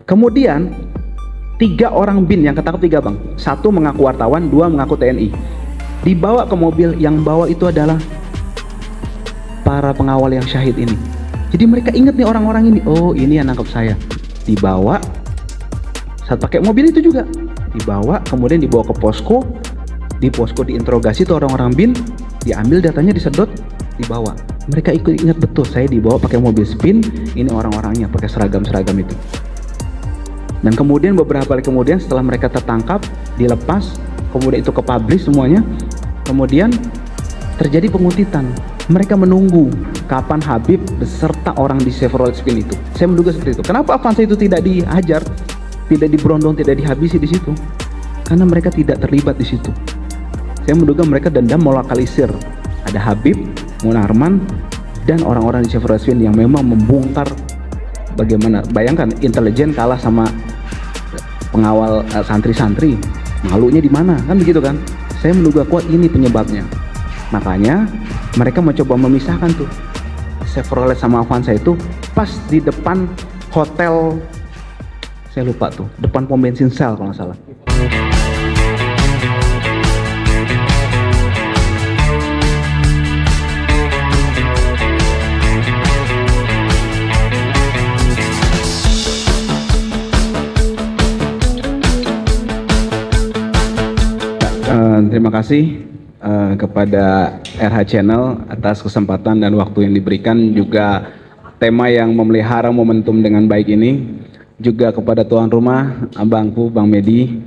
Kemudian 3 orang BIN yang ketangkep, 3 bang, 1 mengaku wartawan, 2 mengaku TNI, dibawa ke mobil. Yang bawa itu adalah para pengawal yang syahid ini. Jadi mereka ingat nih orang-orang ini, oh ini yang nangkep saya. Dibawa saat pakai mobil itu juga, dibawa, kemudian dibawa ke posko. Di posko diinterogasi tuh orang-orang BIN, diambil datanya, disedot, dibawa. Mereka ingat betul, saya dibawa pakai mobil spin, ini orang-orangnya pakai seragam-seragam itu. Dan kemudian beberapa hari kemudian setelah mereka tertangkap, dilepas, kemudian itu ke publish semuanya, kemudian terjadi penguntitan. Mereka menunggu kapan Habib beserta orang di Chevrolet Spin itu. Saya menduga seperti itu. Kenapa Avanza itu tidak dihajar, tidak diberondong, tidak dihabisi di situ? Karena mereka tidak terlibat di situ. Saya menduga mereka dendam melokalisir. Ada Habib, Munarman, dan orang-orang di Chevrolet Spin yang memang membongkar bagaimana. Bayangkan intelijen kalah sama pengawal santri-santri, malunya di mana, kan begitu kan? Saya menduga kuat ini penyebabnya. Makanya mereka mencoba memisahkan tuh Chevrolet sama Avanza itu pas di depan hotel, saya lupa tuh, depan pom bensin Shell kalau nggak salah. Terima kasih kepada RH Channel atas kesempatan dan waktu yang diberikan, juga tema yang memelihara momentum dengan baik ini, juga kepada tuan rumah, abangku, Bang Medi,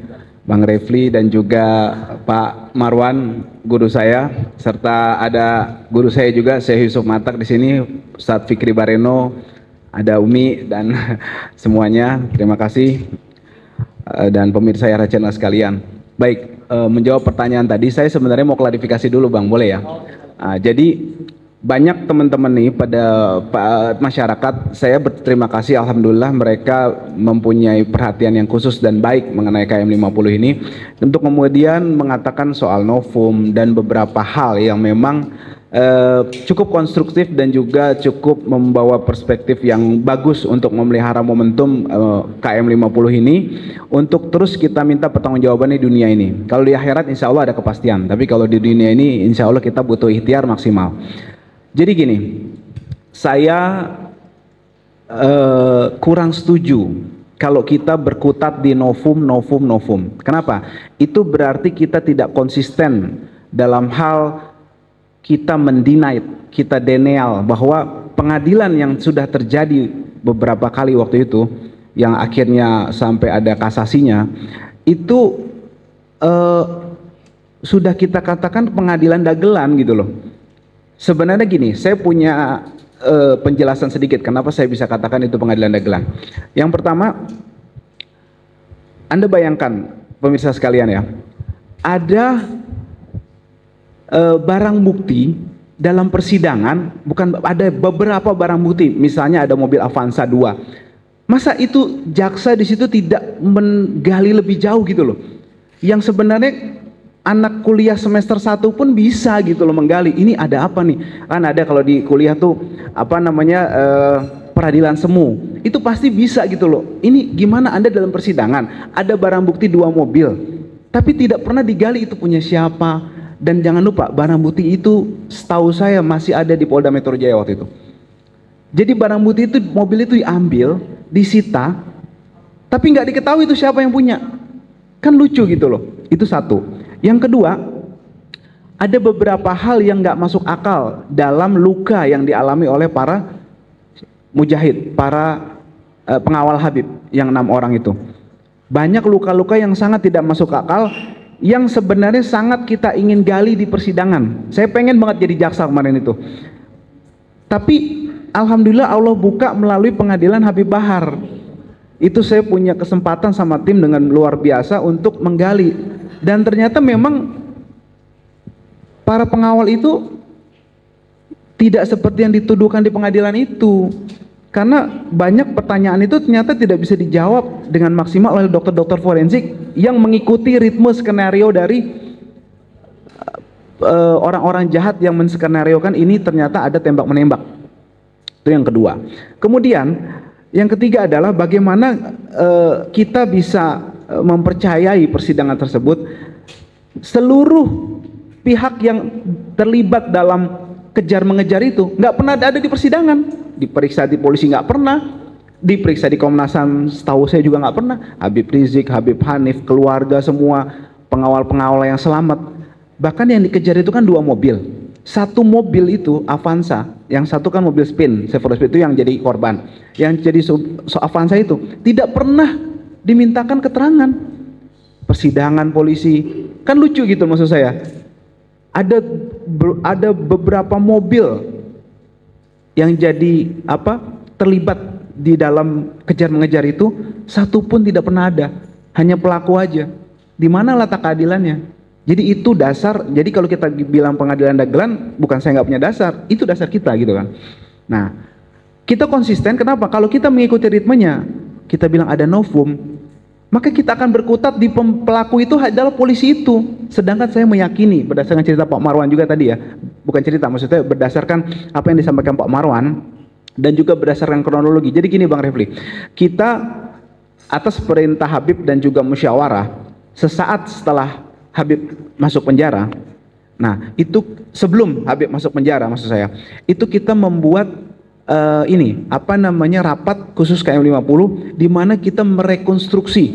Bang Refli, dan juga Pak Marwan, guru saya, serta ada guru saya juga, Syekh Yusuf Matak di sini, Ustadz Fikri Bareno, ada Umi, dan semuanya. Terima kasih, dan pemirsa RH Channel sekalian. Baik, menjawab pertanyaan tadi, saya sebenarnya mau klarifikasi dulu Bang, boleh ya? Jadi banyak teman-teman nih pada masyarakat, saya berterima kasih, alhamdulillah mereka mempunyai perhatian yang khusus dan baik mengenai KM50 ini, untuk kemudian mengatakan soal novum dan beberapa hal yang memang cukup konstruktif dan juga cukup membawa perspektif yang bagus untuk memelihara momentum KM50 ini, untuk terus kita minta pertanggungjawaban di dunia ini. Kalau di akhirat insya Allah ada kepastian, tapi kalau di dunia ini insya Allah kita butuh ikhtiar maksimal. Jadi gini, saya kurang setuju kalau kita berkutat di novum. Kenapa? Itu berarti kita tidak konsisten dalam hal kita mendinai, kita denial bahwa pengadilan yang sudah terjadi beberapa kali waktu itu, yang akhirnya sampai ada kasasinya, itu sudah kita katakan pengadilan dagelan gitu loh. Sebenarnya gini, saya punya penjelasan sedikit kenapa saya bisa katakan itu pengadilan dagelan. Yang pertama, Anda bayangkan pemirsa sekalian ya, ada barang bukti dalam persidangan, bukan, ada beberapa barang bukti, misalnya ada mobil Avanza 2. Masa itu jaksa di situ tidak menggali lebih jauh gitu loh? Yang sebenarnya anak kuliah semester 1 pun bisa gitu loh menggali, ini ada apa nih? Kan ada kalau di kuliah tuh apa namanya peradilan semu, itu pasti bisa gitu loh. Ini gimana Anda dalam persidangan ada barang bukti 2 mobil, tapi tidak pernah digali itu punya siapa. Dan jangan lupa barang bukti itu setahu saya masih ada di Polda Metro Jaya waktu itu. Jadi barang bukti itu, mobil itu diambil, disita, tapi nggak diketahui itu siapa yang punya. Kan lucu gitu loh. Itu satu. Yang kedua, ada beberapa hal yang nggak masuk akal dalam luka yang dialami oleh para mujahid, para pengawal Habib yang 6 orang itu. Banyak luka-luka yang sangat tidak masuk akal, yang sebenarnya sangat kita ingin gali di persidangan. Saya pengen banget jadi jaksa kemarin itu, tapi alhamdulillah Allah buka melalui pengadilan Habib Bahar. Itu saya punya kesempatan sama tim dengan luar biasa untuk menggali, dan ternyata memang para pengawal itu tidak seperti yang dituduhkan di pengadilan itu. Karena banyak pertanyaan itu ternyata tidak bisa dijawab dengan maksimal oleh dokter-dokter forensik yang mengikuti ritme skenario dari orang-orang jahat yang menskenariokan ini ternyata ada tembak-menembak. Itu yang kedua. Kemudian Yang ketiga adalah bagaimana kita bisa mempercayai persidangan tersebut. Seluruh pihak yang terlibat dalam kejar mengejar itu nggak pernah ada di persidangan. Diperiksa di polisi nggak pernah, diperiksa di Komnas HAM setahu saya juga nggak pernah. Habib Rizik, Habib Hanif, keluarga semua, pengawal-pengawal yang selamat. Bahkan yang dikejar itu kan 2 mobil. Satu mobil itu Avanza, yang satu kan mobil Spin, Chevrolet Spin itu yang jadi korban. Yang jadi Avanza itu tidak pernah dimintakan keterangan. Persidangan polisi kan lucu gitu maksud saya. Ada beberapa mobil yang jadi terlibat di dalam kejar mengejar itu, satu pun tidak pernah ada, hanya pelaku aja. Di mana letak keadilannya? Jadi itu dasar. Jadi kalau kita bilang pengadilan dagelan, bukan saya nggak punya dasar, itu dasar kita gitu kan. Nah, kita konsisten. Kenapa? Kalau kita mengikuti ritmenya, kita bilang ada novum, maka kita akan berkutat di pelaku itu adalah polisi itu. Sedangkan saya meyakini berdasarkan cerita Pak Marwan juga tadi ya, bukan cerita, maksudnya berdasarkan apa yang disampaikan Pak Marwan dan juga berdasarkan kronologi. Jadi gini Bang Refli, kita atas perintah Habib dan juga musyawarah, sesaat setelah Habib masuk penjara, nah itu sebelum Habib masuk penjara maksud saya, itu kita membuat rapat khusus KM50 di mana kita merekonstruksi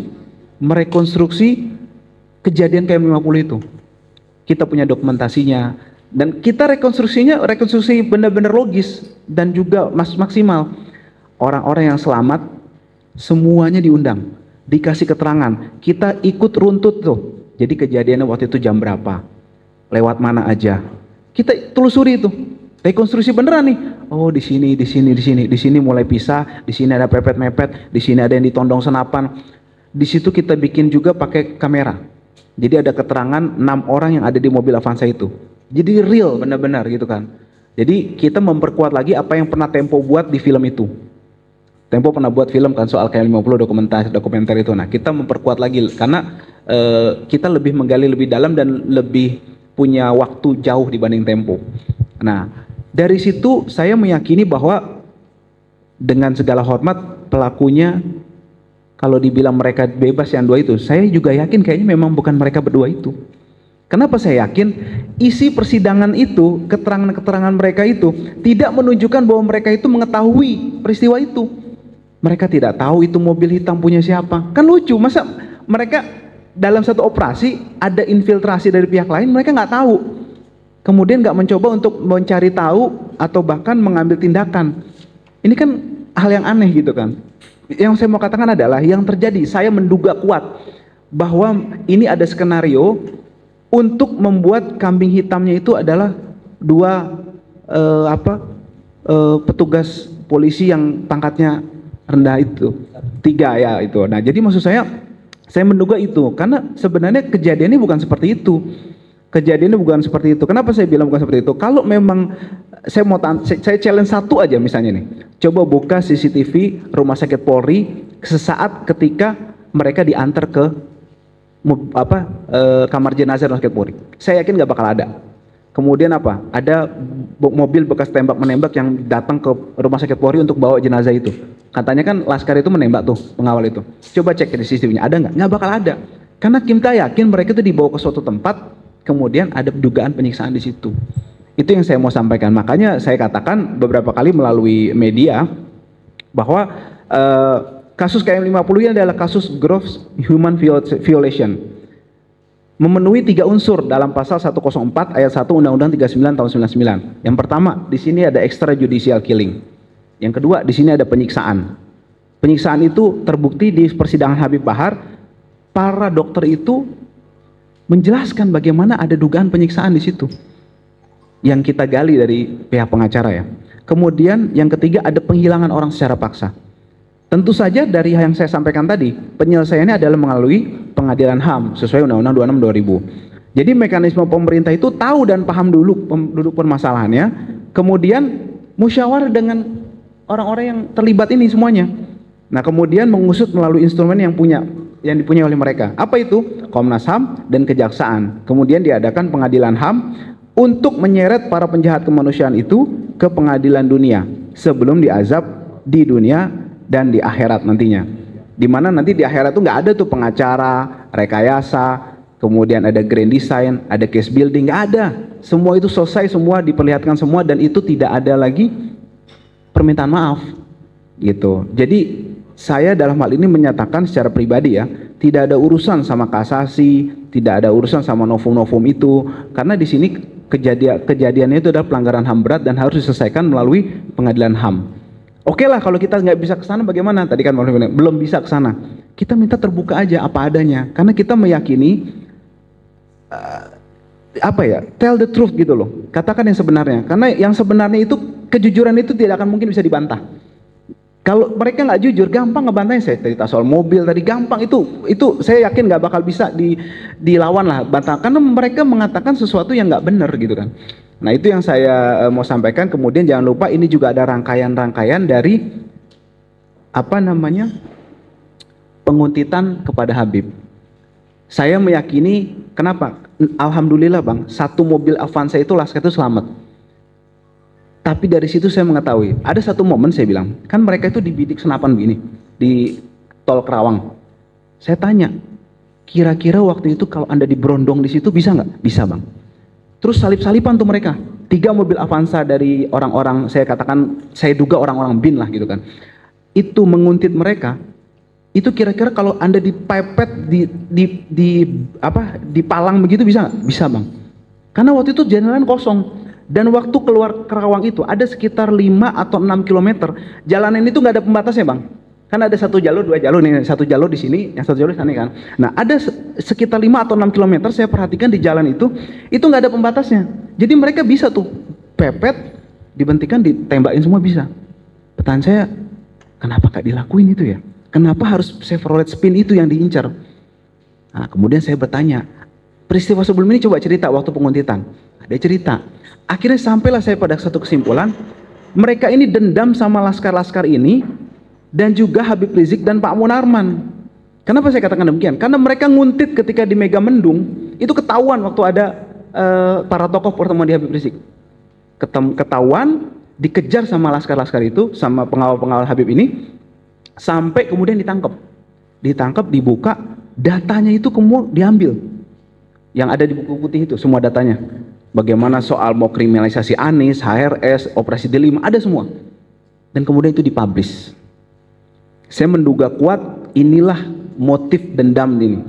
kejadian KM50 itu. Kita punya dokumentasinya dan kita rekonstruksi benar-benar logis dan juga maksimal. Orang-orang yang selamat semuanya diundang, dikasih keterangan. Kita ikut runtut tuh. Jadi kejadiannya waktu itu jam berapa? Lewat mana aja? Kita telusuri itu. Rekonstruksi beneran nih. Oh, di sini mulai pisah, di sini ada pepet-mepet, di sini ada yang ditondong senapan. Di situ kita bikin juga pakai kamera. Jadi ada keterangan 6 orang yang ada di mobil Avanza itu. Jadi real benar-benar gitu kan. Jadi kita memperkuat lagi apa yang pernah Tempo buat di film itu. Tempo pernah buat film kan soal KM50 dokumenter itu. Nah, kita memperkuat lagi karena kita lebih menggali lebih dalam dan lebih punya waktu jauh dibanding Tempo. Nah, dari situ saya meyakini bahwa dengan segala hormat pelakunya, kalau dibilang mereka bebas yang 2 itu, saya juga yakin kayaknya memang bukan mereka berdua itu. Kenapa saya yakin? Isi persidangan itu, keterangan-keterangan mereka itu tidak menunjukkan bahwa mereka itu mengetahui peristiwa itu. Mereka tidak tahu itu mobil hitam punya siapa. Kan lucu, masa mereka dalam satu operasi ada infiltrasi dari pihak lain, mereka nggak tahu. Kemudian nggak mencoba untuk mencari tahu atau bahkan mengambil tindakan. Ini kan hal yang aneh gitu kan. Yang saya mau katakan adalah yang terjadi, saya menduga kuat bahwa ini ada skenario untuk membuat kambing hitamnya itu adalah 2 petugas polisi yang pangkatnya rendah itu, 3 ya itu. Nah, jadi maksud saya menduga itu karena sebenarnya kejadiannya bukan seperti itu. Kejadiannya bukan seperti itu. Kenapa saya bilang bukan seperti itu? Kalau memang saya challenge satu aja misalnya nih. Coba buka CCTV Rumah Sakit Polri sesaat ketika mereka diantar ke kamar jenazah Rumah Sakit Polri. Saya yakin nggak bakal ada. Kemudian ada mobil bekas tembak menembak yang datang ke Rumah Sakit Polri untuk bawa jenazah itu. Katanya kan Laskar itu menembak tuh pengawal itu. Coba cek di CCTV-nya, ada nggak? Nggak bakal ada. Karena kita yakin mereka itu dibawa ke suatu tempat, kemudian ada dugaan penyiksaan di situ. Itu yang saya mau sampaikan. Makanya saya katakan beberapa kali melalui media bahwa kasus KM50 ini adalah kasus gross human violation. Memenuhi 3 unsur dalam pasal 104 ayat 1 Undang-Undang 39 tahun 99. Yang pertama, di sini ada extrajudicial killing. Yang kedua, di sini ada penyiksaan. Penyiksaan itu terbukti di persidangan Habib Bahar. Para dokter itu menjelaskan bagaimana ada dugaan penyiksaan di situ. Yang kita gali dari pihak pengacara ya. Kemudian yang ketiga ada penghilangan orang secara paksa. Tentu saja dari yang saya sampaikan tadi, penyelesaiannya adalah melalui pengadilan HAM sesuai Undang-Undang 26 2000. Jadi mekanisme pemerintah itu tahu dan paham duduk permasalahannya, kemudian musyawarah dengan orang-orang yang terlibat ini semuanya. Nah, kemudian mengusut melalui instrumen yang dipunyai oleh mereka. Apa itu? Komnas HAM dan Kejaksaan. Kemudian diadakan pengadilan HAM untuk menyeret para penjahat kemanusiaan itu ke pengadilan dunia sebelum diazab di dunia dan di akhirat nantinya. Dimana nanti di akhirat tuh nggak ada tuh pengacara, rekayasa, kemudian ada grand design, ada case building, nggak ada. Semua itu selesai, semua diperlihatkan semua, dan itu tidak ada lagi permintaan maaf gitu. Jadi saya dalam hal ini menyatakan secara pribadi ya, tidak ada urusan sama kasasi, tidak ada urusan sama novum-novum itu, karena di sini kejadiannya itu adalah pelanggaran HAM berat dan harus diselesaikan melalui pengadilan HAM. Oke lah, kalau kita nggak bisa ke sana bagaimana? Tadi kan belum bisa ke sana. Kita minta terbuka aja apa adanya, karena kita meyakini tell the truth gitu loh. Katakan yang sebenarnya, karena yang sebenarnya itu, kejujuran itu tidak akan mungkin bisa dibantah. Kalau mereka nggak jujur, gampang ngebantahnya. Saya cerita soal mobil tadi, gampang itu saya yakin nggak bakal bisa dilawan lah, bantah, karena mereka mengatakan sesuatu yang nggak benar gitu kan. Nah itu yang saya mau sampaikan. Kemudian jangan lupa ini juga ada rangkaian-rangkaian dari penguntitan kepada Habib. Saya meyakini, kenapa? Alhamdulillah Bang, satu mobil Avanza itu Laskar itu selamat. Tapi dari situ saya mengetahui, ada satu momen saya bilang, kan mereka itu dibidik senapan begini, di tol Kerawang. Saya tanya, kira-kira waktu itu kalau Anda diberondong di situ bisa nggak? Bisa Bang. Terus salip-salipan tuh mereka, 3 mobil Avanza dari orang-orang, saya duga orang-orang BIN lah gitu kan. Itu menguntit mereka. Itu kira-kira kalau Anda dipepet, dipalang begitu bisa nggak? Bisa Bang. Karena waktu itu jalan kosong. Dan waktu keluar Kerawang itu ada sekitar 5 atau 6 kilometer. Jalanan itu nggak ada pembatasnya Bang. Kan ada 1 jalur, 2 jalur nih, 1 jalur di sini, yang 1 jalur di sana kan. Nah ada sekitar 5 atau 6 kilometer saya perhatikan di jalan itu nggak ada pembatasnya. Jadi mereka bisa tuh pepet, dibentikan, ditembakin semua bisa. Pertanyaan saya, kenapa nggak dilakuin itu ya? Kenapa harus Chevrolet Spin itu yang diincar? Nah, kemudian saya bertanya, peristiwa sebelum ini coba cerita waktu penguntitan. Ada cerita. Akhirnya sampailah saya pada satu kesimpulan, mereka ini dendam sama laskar-laskar ini dan juga Habib Rizik dan Pak Munarman. Kenapa saya katakan demikian? Karena mereka nguntit ketika di Megamendung, itu ketahuan waktu ada para tokoh pertemuan di Habib Rizik. Ketahuan, dikejar sama laskar-laskar itu, sama pengawal-pengawal Habib ini, sampai kemudian ditangkap. Ditangkap, dibuka, datanya itu kemudian diambil. Yang ada di buku putih itu, semua datanya. Bagaimana soal mau kriminalisasi Anies, HRS, Operasi D5, ada semua. Dan kemudian itu dipublish. Saya menduga kuat inilah motif dendam ini.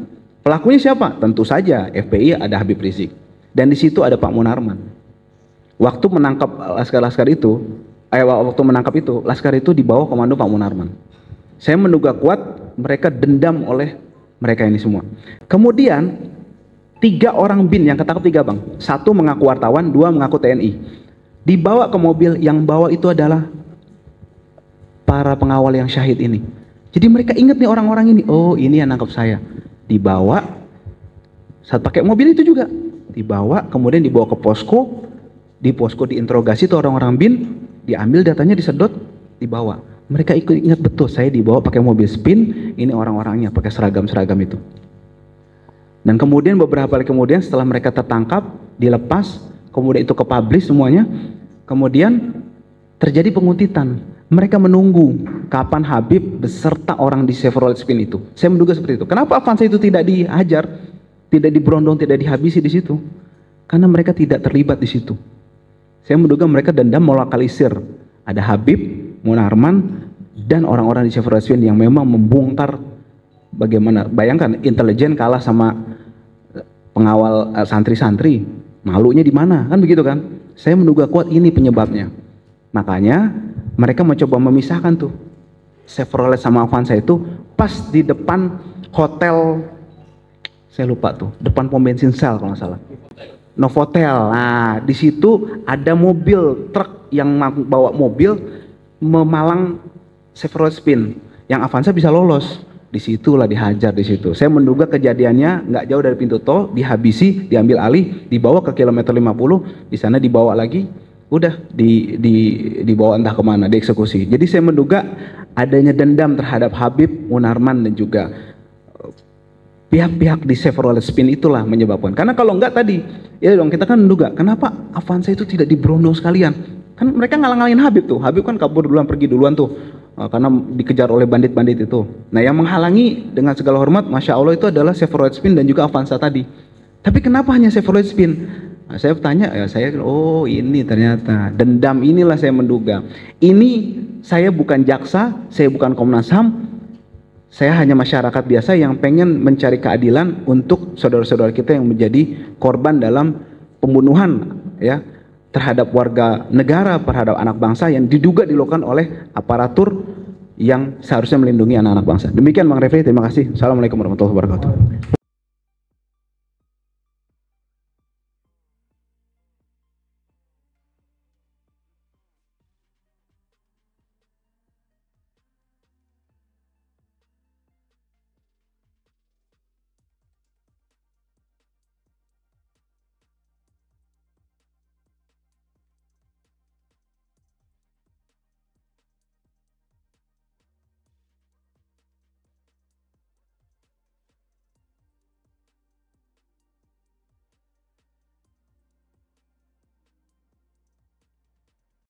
Pelakunya siapa? Tentu saja FPI, ada Habib Rizik. Dan di situ ada Pak Munarman. Waktu menangkap laskar-laskar itu, laskar itu di bawah komando Pak Munarman. Saya menduga kuat mereka dendam oleh mereka ini semua. Kemudian 3 orang BIN yang ketangkep 3 Bang. 1 mengaku wartawan, 2 mengaku TNI. Dibawa ke mobil, yang bawa itu adalah para pengawal yang syahid ini. Jadi mereka ingat nih orang-orang ini, oh ini yang nangkep saya. Dibawa, saat pakai mobil itu juga. Dibawa, kemudian dibawa ke posko. Di posko diinterogasi tuh orang-orang BIN, diambil datanya, disedot, dibawa. Mereka ingat betul, saya dibawa pakai mobil Spin, ini orang-orangnya pakai seragam-seragam itu. Dan kemudian beberapa hari kemudian setelah mereka tertangkap, dilepas, kemudian itu ke-publish semuanya, kemudian terjadi penguntitan. Mereka menunggu kapan Habib beserta orang di Chevrolet Spin itu. Saya menduga seperti itu. Kenapa Avanza itu tidak dihajar, tidak diberondong, tidak dihabisi di situ? Karena mereka tidak terlibat di situ. Saya menduga mereka dendam melokalisir. Ada Habib, Munarman, dan orang-orang di Chevrolet Spin yang memang membongkar. Bagaimana? Bayangkan intelijen kalah sama pengawal santri-santri, malunya di mana? Kan begitu kan? Saya menduga kuat ini penyebabnya. Makanya mereka mencoba memisahkan tuh Chevrolet sama Avanza itu pas di depan hotel, saya lupa tuh, depan pom bensin Shell kalau nggak salah. Novotel. Nah, di situ ada mobil truk yang bawa mobil memalang Chevrolet Spin. Yang Avanza bisa lolos. Disitulah dihajar di situ. Saya menduga kejadiannya nggak jauh dari pintu tol, dihabisi, diambil alih, dibawa ke kilometer 50, di sana dibawa lagi, udah dibawa entah kemana, dieksekusi. Jadi saya menduga adanya dendam terhadap Habib, Munarman, dan juga pihak-pihak di Chevrolet Spin itulah menyebabkan. Karena kalau enggak tadi, ya dong kita kan menduga, kenapa Avanza itu tidak diberondong sekalian? Kan mereka ngalang-ngalangin Habib tuh. Habib kan kabur duluan, pergi duluan tuh. karena dikejar oleh bandit-bandit itu. Nah, yang menghalangi dengan segala hormat, Masya Allah, itu adalah Chevrolet Spin dan juga Avanza tadi. Tapi kenapa hanya Chevrolet Spin? Nah, saya bertanya, ya saya, oh ini ternyata dendam inilah saya menduga. Ini saya bukan jaksa, saya bukan Komnas HAM, saya hanya masyarakat biasa yang pengen mencari keadilan untuk saudara-saudara kita yang menjadi korban dalam pembunuhan ya terhadap warga negara, terhadap anak bangsa yang diduga dilakukan oleh aparatur yang seharusnya melindungi anak-anak bangsa. Demikian Bang Refli, terima kasih. Assalamualaikum warahmatullahi wabarakatuh.